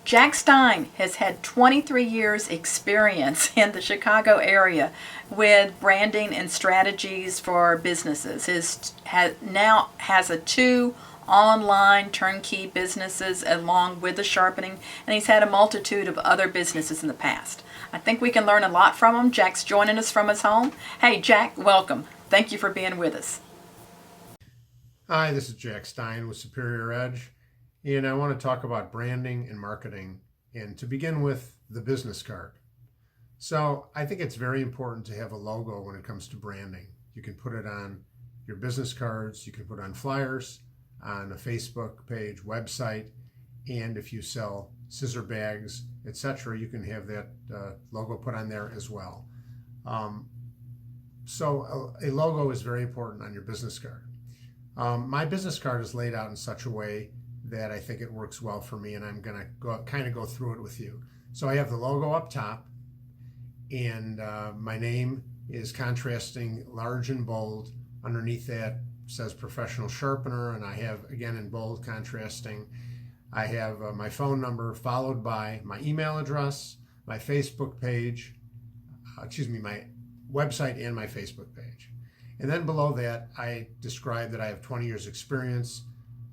Jack Stein has had 23 years experience in the Chicago area with branding and strategies for businesses. Now has 2 online turnkey businesses along with the sharpening, and he's had a multitude of other businesses in the past. I think we can learn a lot from him. Jack's joining us from his home. Hey Jack, welcome. Thank you for being with us. Hi, this is Jack Stein with Superior Edge, and I want to talk about branding and marketing, and to begin with, the business card. So I think it's very important to have a logo when it comes to branding. You can put it on your business cards, you can put it on flyers, on a Facebook page, website, and if you sell scissor bags, etc., you can have that logo put on there as well. So a logo is very important on your business card. My business card is laid out in such a way that I think it works well for me, and I'm going to go through it with you. So I have the logo up top, and my name is contrasting large and bold. Underneath that says professional sharpener, and I have, again, in bold contrasting, I have my phone number followed by my email address, my Facebook page, my website and my Facebook page. And then below that, I describe that I have 20 years experience.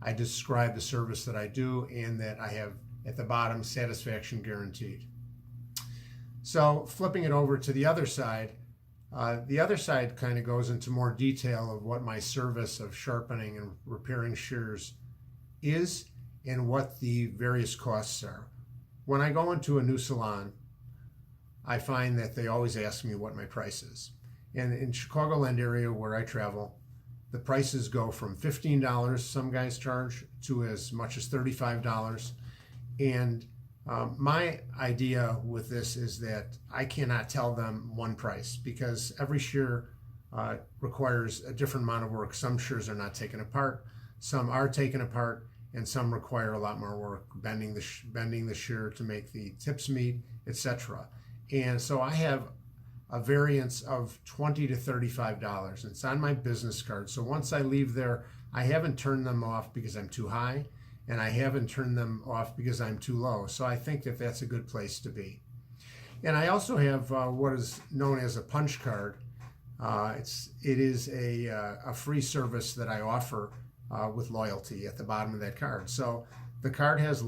I describe the service that I do, and that I have, at the bottom, satisfaction guaranteed. So flipping it over to the other side kind of goes into more detail of what my service of sharpening and repairing shears is and what the various costs are. When I go into a new salon, I find that they always ask me what my price is. And in Chicagoland area where I travel, the prices go from $15, some guys charge, to as much as $35. And my idea with this is that I cannot tell them one price, because every shear requires a different amount of work. Some shears are not taken apart, some are taken apart, and some require a lot more work, bending the shear to make the tips meet, etc. And so I have a variance of $20 to $35. It's on my business card. So once I leave there, I haven't turned them off because I'm too high, and I haven't turned them off because I'm too low. So I think that that's a good place to be. And I also have what is known as a punch card. It is a free service that I offer with loyalty at the bottom of that card. So the card has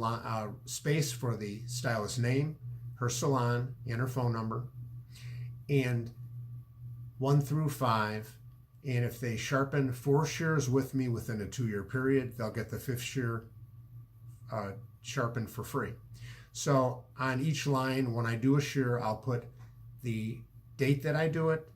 space for the stylist's name, her salon, and her phone number, and 1 through 5. And if they sharpen 4 shears with me within a 2-year period, they'll get the 5th shear sharpened for free. So on each line, when I do a shear, I'll put the date that I do it,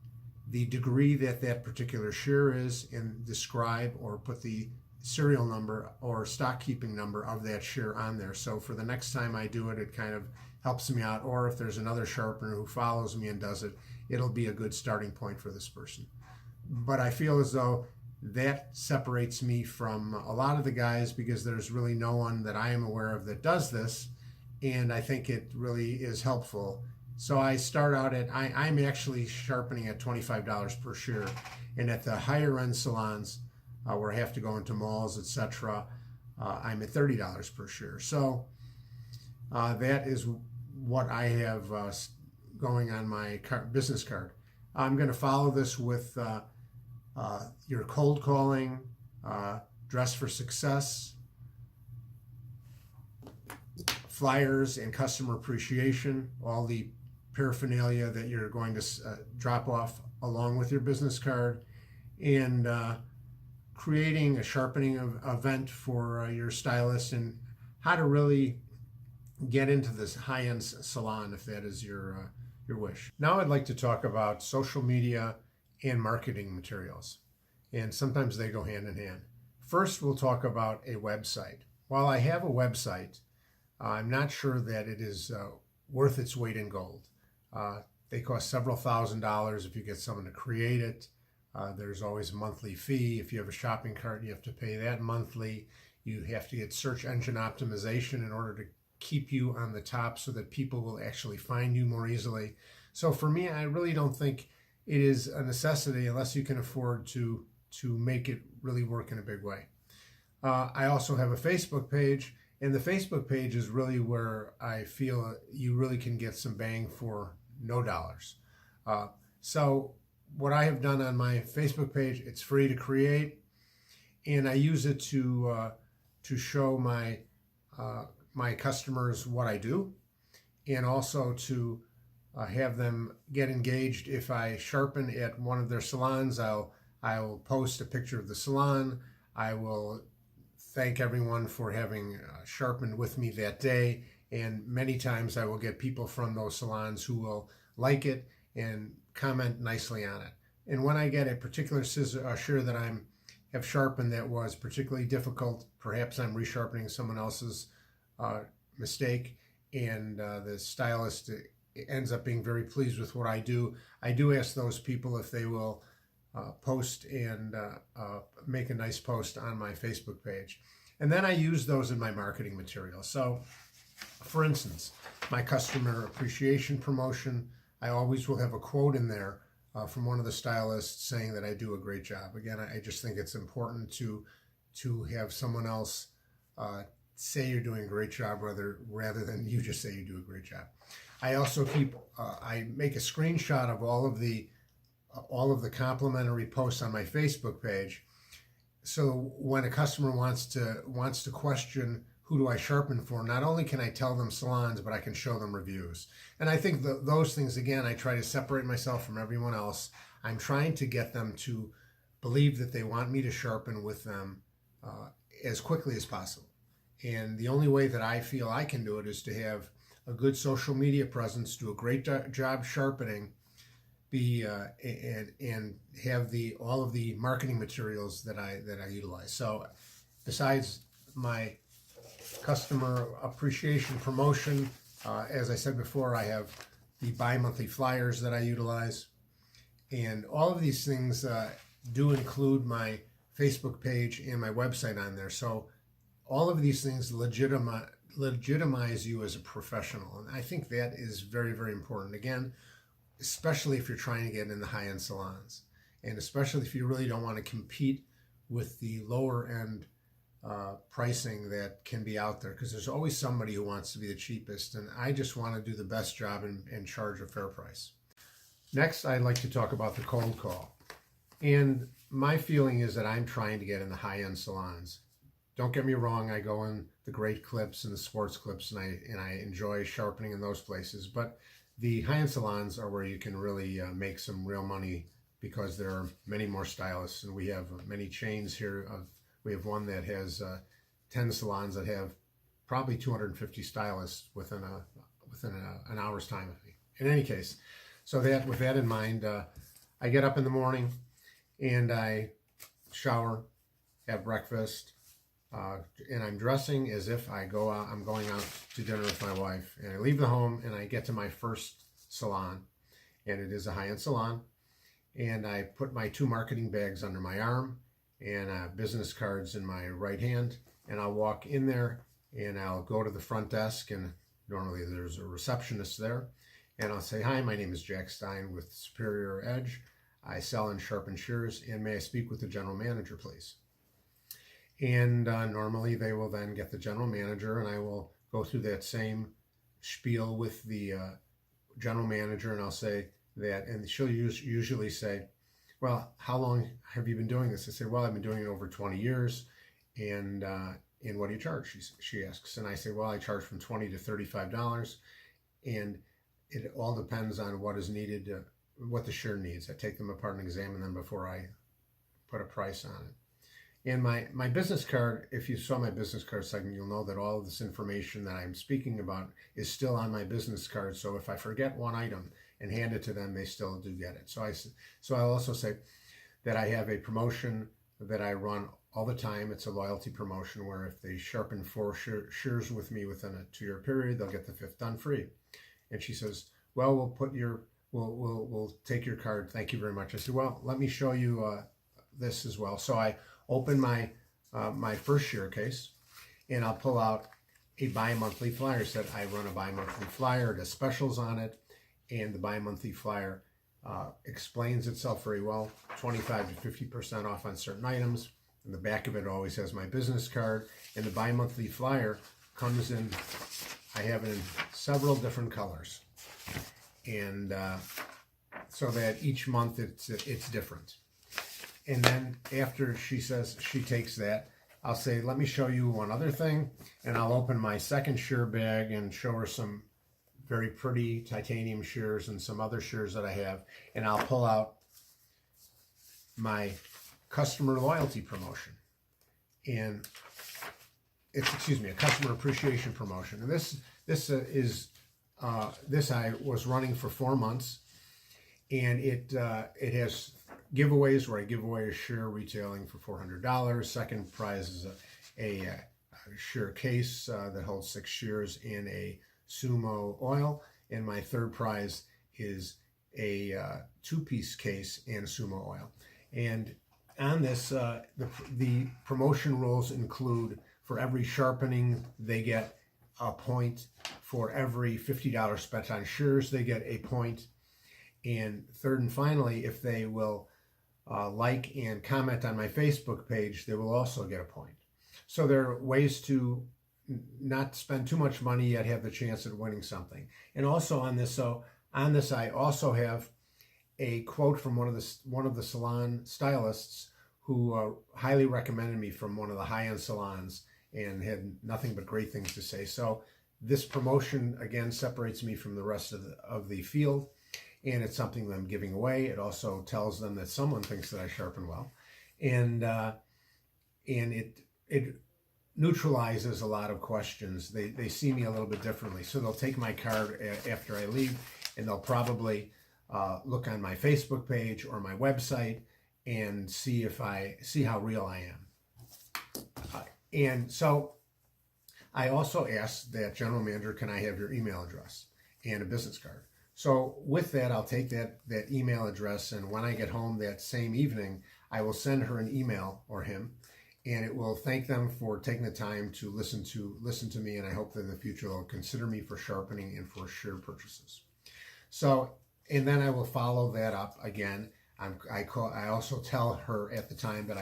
the degree that that particular shear is, and describe or put the serial number or stock keeping number of that shear on there. So for the next time I do it, it kind of helps me out. Or if there's another sharpener who follows me and does it, it'll be a good starting point for this person. But I feel as though that separates me from a lot of the guys, because there's really no one that I am aware of that does this, and I think it really is helpful. So I start out at, I'm actually sharpening at $25 per shear, and at the higher end salons where I have to go into malls, etc., I'm at $30 per shear. So that is what I have going on my business card. I'm going to follow this with your cold calling, dress for success, flyers and customer appreciation, all the paraphernalia that you're going to drop off along with your business card, and creating a sharpening event for your stylist, and how to really get into this high-end salon if that is your wish. Now I'd like to talk about social media and marketing materials, and sometimes they go hand in hand. First, we'll talk about a website. While I have a website, I'm not sure that it is worth its weight in gold. They cost several $1,000s if you get someone to create it. There's always a monthly fee. If you have a shopping cart, you have to pay that monthly. You have to get search engine optimization in order to keep you on the top so that people will actually find you more easily. So for me, I really don't think it is a necessity unless you can afford to make it really work in a big way. I also have a Facebook page, And the Facebook page is really where I feel you really can get some bang for no dollars. So what I have done on my Facebook page, it's free to create, and I use it to show my customers what I do, and also to have them get engaged. If I sharpen at one of their salons, I'll post a picture of the salon. I will thank everyone for having sharpened with me that day, and many times I will get people from those salons who will like it and comment nicely on it. And when I get a particular shear that I have sharpened that was particularly difficult, perhaps I'm resharpening someone else's mistake, and the stylist ends up being very pleased with what I do ask those people if they will post and make a nice post on my Facebook page. And then I use those in my marketing material. So, for instance, my customer appreciation promotion, I always will have a quote in there from one of the stylists saying that I do a great job. Again, I just think it's important to have someone else say you're doing a great job rather than you just say you do a great job. I also I make a screenshot of all of the complimentary posts on my Facebook page. So when a customer wants to question who do I sharpen for, not only can I tell them salons, but I can show them reviews. And I think those things, again, I try to separate myself from everyone else. I'm trying to get them to believe that they want me to sharpen with them as quickly as possible. And the only way that I feel I can do it is to have a good social media presence, do a great job sharpening, and have all of the marketing materials that I utilize. So besides my customer appreciation promotion, as I said before, I have the bi-monthly flyers that I utilize, and all of these things do include my Facebook page and my website on there. So all of these things legitimize you as a professional, and I think that is very, very important. Again, especially if you're trying to get in the high-end salons, and especially if you really don't want to compete with the lower end pricing that can be out there, because there's always somebody who wants to be the cheapest, and I just want to do the best job and charge a fair price. Next, I'd like to talk about the cold call. And my feeling is that I'm trying to get in the high-end salons. Don't get me wrong, I go in the great clips and the sports clips, and I enjoy sharpening in those places, but the high-end salons are where you can really make some real money, because there are many more stylists, and we have many chains here. We have one that has 10 salons that have probably 250 stylists within an hour's time of me. In any case, so with that in mind, I get up in the morning and I shower, have breakfast, and I'm dressing as if I'm going out to dinner with my wife. And I leave the home and I get to my first salon, and it is a high-end salon. And I put my 2 marketing bags under my arm and business cards in my right hand, and I'll walk in there and I'll go to the front desk, and normally there's a receptionist there, and I'll say, "Hi, my name is Jack Stein with Superior Edge. I sell and sharpen shears, and may I speak with the general manager, please?" And normally they will then get the general manager, and I will go through that same spiel with the general manager, and I'll say that, and she'll usually say, "Well, how long have you been doing this?" I say, "Well, I've been doing it over 20 years, and what do you charge?" She asks, and I say, "Well, I charge from $20 to $35, and it all depends on what is needed, what the shear needs. I take them apart and examine them before I put a price on it." And my business card, if you saw my business card segment, you'll know that all of this information that I'm speaking about is still on my business card. So if I forget one item and hand it to them, they still do get it. So I'll also say that I have a promotion that I run all the time. It's a loyalty promotion where if they sharpen 4 shears with me within a 2-year period, they'll get the 5th done free. And she says, "Well, we'll take your card. Thank you very much." I said, "Well, let me show you this as well." So I open my first shear case, and I'll pull out a bi-monthly flyer set. I run a bi-monthly flyer. It has specials on it, and the bi-monthly flyer explains itself very well. 25 to 50% off on certain items. And the back of it always has my business card, and the bi-monthly flyer comes in, I have it in several different colors, and so that each month it's different. And then after she says she takes that, I'll say, let me show you one other thing, and I'll open my second shear bag and show her some very pretty titanium shears and some other shears that I have, and I'll pull out my customer loyalty promotion, and it's, excuse me, a customer appreciation promotion. And this I was running for 4 months, and it has giveaways where I give away a shear retailing for $400. Second prize is a shear case that holds 6 shears and a sumo oil, and my third prize is a 2-piece case and sumo oil. And on this, the promotion rules include, for every sharpening, they get a point. For every $50 spent on shears, they get a point. And third and finally, if they will like and comment on my Facebook page, they will also get a point. So there are ways to not spend too much money yet have the chance at winning something. And also on this, I also have a quote from one of the salon stylists who highly recommended me from one of the high-end salons and had nothing but great things to say. So this promotion again separates me from the rest of the field, and it's something that I'm giving away. It also tells them that someone thinks that I sharpen well, and it neutralizes a lot of questions. They see me a little bit differently, so they'll take my card after I leave, and they'll probably look on my Facebook page or my website and see how real I am. And so I also asked that general manager, can I have your email address and a business card? So with that, I'll take that email address, and when I get home that same evening, I will send her an email, or him, and it will thank them for taking the time to listen to me, and I hope that in the future they'll consider me for sharpening and for shear purchases. So, and then I will follow that up again. I also tell her at the time that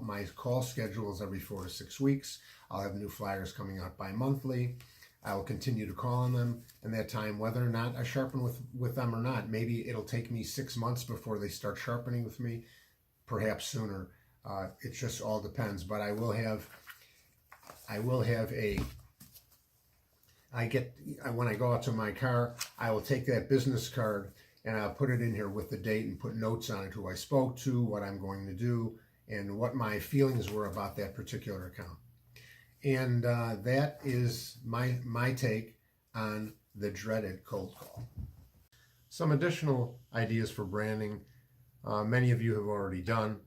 my call schedule is every 4 to 6 weeks. I'll have new flyers coming out bi-monthly. I will continue to call on them in that time, whether or not I sharpen with them or not. Maybe it'll take me 6 months before they start sharpening with me, perhaps sooner. It just all depends. But when I go out to my car, I will take that business card and I'll put it in here with the date and put notes on it, who I spoke to, what I'm going to do, and what my feelings were about that particular account. And that is my take on the dreaded cold call. Some additional ideas for branding. Many of you have already done.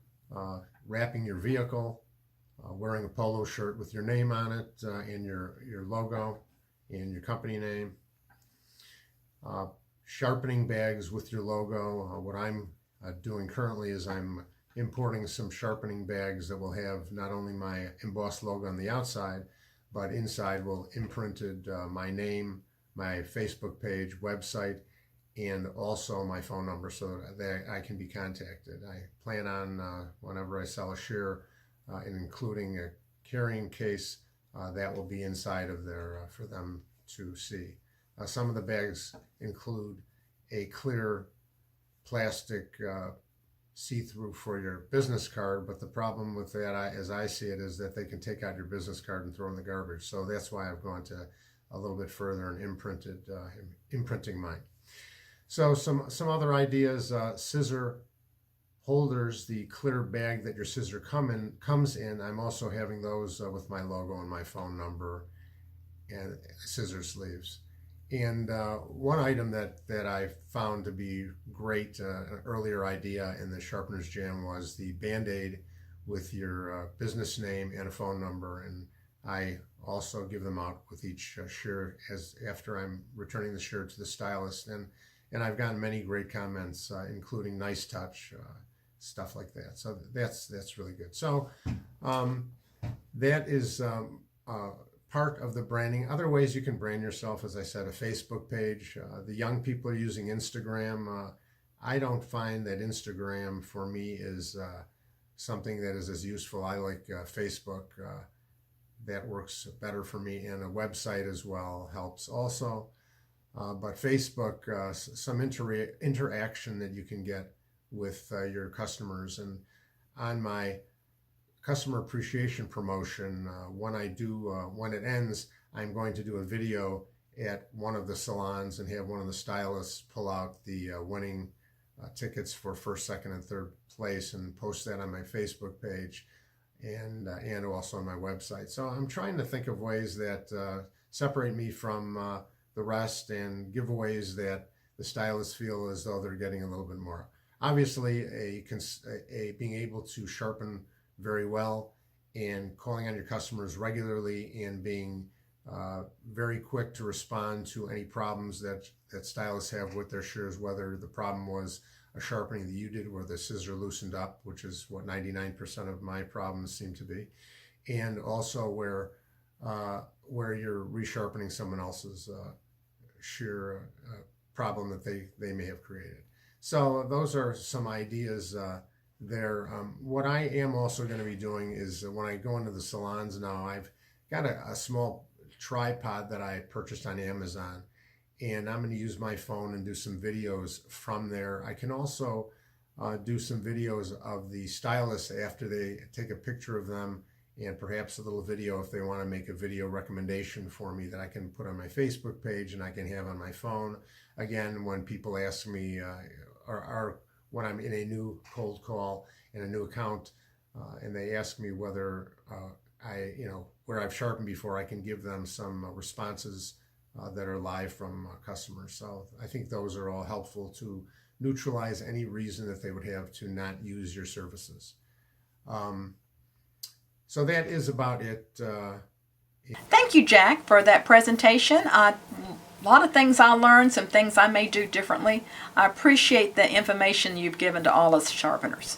Wrapping your vehicle, wearing a polo shirt with your name on it, and your logo and your company name. Sharpening bags with your logo. What I'm doing currently is I'm importing some sharpening bags that will have not only my embossed logo on the outside, but inside will imprinted my name, my Facebook page, website, and also my phone number, so that I can be contacted. I plan on, whenever I sell a shear, and including a carrying case, that will be inside of there for them to see. Some of the bags include a clear plastic see-through for your business card, but the problem with that, as I see it, is that they can take out your business card and throw in the garbage. So that's why I've gone to a little bit further and imprinting mine. So some other ideas: scissor holders, the clear bag that your scissor comes in. I'm also having those with my logo and my phone number, and scissor sleeves. And one item that I found to be great, an earlier idea in the Sharpeners Jam, was the Band-Aid with your business name and a phone number. And I also give them out with each shear after I'm returning the shear to the stylist. And I've gotten many great comments, including nice touch, stuff like that. So that's really good. So that is part of the branding. Other ways you can brand yourself, as I said, a Facebook page. The young people are using Instagram. I don't find that Instagram for me is something that is as useful. I like Facebook. that works better for me, and a website as well helps also. But Facebook, some interaction that you can get with your customers. And on my customer appreciation promotion, when it ends, I'm going to do a video at one of the salons and have one of the stylists pull out the winning tickets for first, second, and third place and post that on my Facebook page and also on my website. So I'm trying to think of ways that separate me from the rest and giveaways that the stylists feel as though they're getting a little bit more. Obviously, being able to sharpen very well and calling on your customers regularly and being very quick to respond to any problems that stylists have with their shears, whether the problem was a sharpening that you did where the scissor loosened up, which is what 99% of my problems seem to be, and also where you're resharpening someone else's shear problem that they may have created. So those are some ideas there. What I am also going to be doing is when I go into the salons now, I've got a small tripod that I purchased on Amazon, and I'm going to use my phone and do some videos from there. I can also do some videos of the stylists after they take a picture of them, and perhaps a little video if they want to make a video recommendation for me that I can put on my Facebook page and I can have on my phone. Again, when people ask me, or when I'm in a new cold call in a new account, and they ask me whether where I've sharpened before, I can give them some responses that are live from customers. So I think those are all helpful to neutralize any reason that they would have to not use your services. So that is about it. Thank you, Jack, for that presentation. A lot of things I learned, some things I may do differently. I appreciate the information you've given to all us sharpeners.